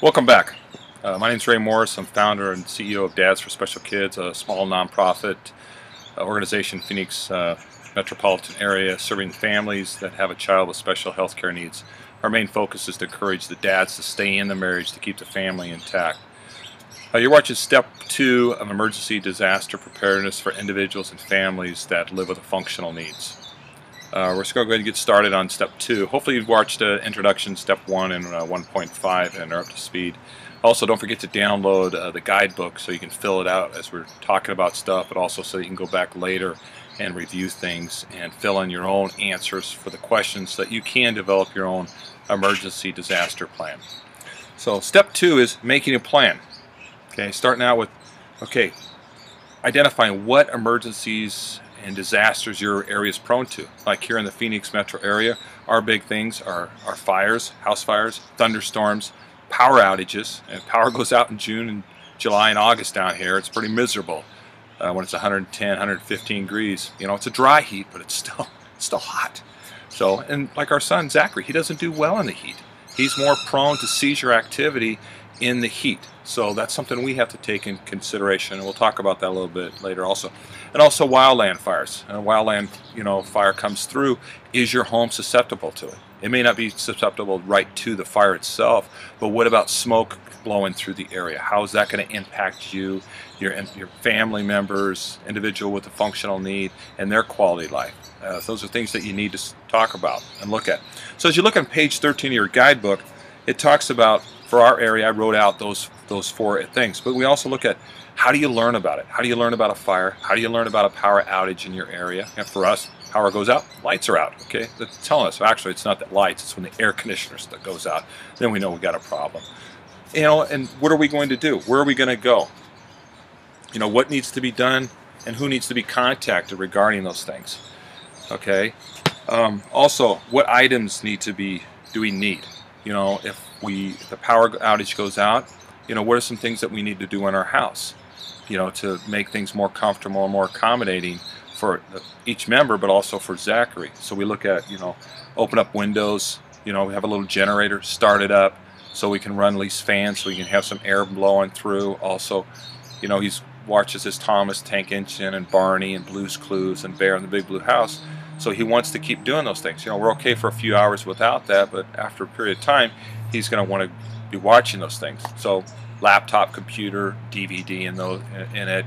Welcome back. My name is Ray Morris. I'm founder and CEO of Dads for Special Kids, a small nonprofit organization in Phoenix metropolitan area serving families that have a child with special health care needs. Our main focus is to encourage the dads to stay in the marriage to keep the family intact. You're watching Step 2 of Emergency Disaster Preparedness for individuals and families that live with functional needs. We're just going to go ahead and get started on Step 2. Hopefully you've watched Introduction, Step 1 and 1.5 and are up to speed. Also, don't forget to download the guidebook so you can fill it out as we're talking about stuff, but also so you can go back later and review things and fill in your own answers for the questions so that you can develop your own emergency disaster plan. So Step 2 is making a plan. Okay, starting out with, identifying what emergencies and disasters your area is prone to. Like here in the Phoenix metro area, our big things are fires, house fires, thunderstorms, power outages. And power goes out in June and July and August down here. It's pretty miserable when it's 110, 115 degrees. You know, it's a dry heat, but it's still hot. So, and like our son Zachary, he doesn't do well in the heat. He's more prone to seizure activity in the heat. So that's something we have to take in consideration, and we'll talk about that a little bit later also. And also wildland fires. And a wildland, fire comes through. Is your home susceptible to it? It may not be susceptible right to the fire itself, but what about smoke blowing through the area? How is that going to impact you, your family members, individual with a functional need, and their quality of life? Those are things that you need to talk about and look at. So as you look on page 13 of your guidebook, it talks about, for our area, I wrote out those four things, but we also look at how do you learn about it? How do you learn about a fire? How do you learn about a power outage in your area? And for us, power goes out, lights are out, okay? That's telling us, actually it's not the lights, it's when the air conditioner that goes out, then we know we got a problem. And what are we going to do? Where are we going to go? What needs to be done and who needs to be contacted regarding those things, okay? Also, what items do we need? If the power outage goes out, what are some things that we need to do in our house, to make things more comfortable and more accommodating for each member, but also for Zachary. So we look at, open up windows, we have a little generator, start it up so we can run these fans so we can have some air blowing through. Also, he watches his Thomas Tank Engine and Barney and Blue's Clues and Bear in the Big Blue House. So he wants to keep doing those things. We're okay for a few hours without that, but after a period of time, he's going to want to be watching those things. So laptop, computer, DVD in it,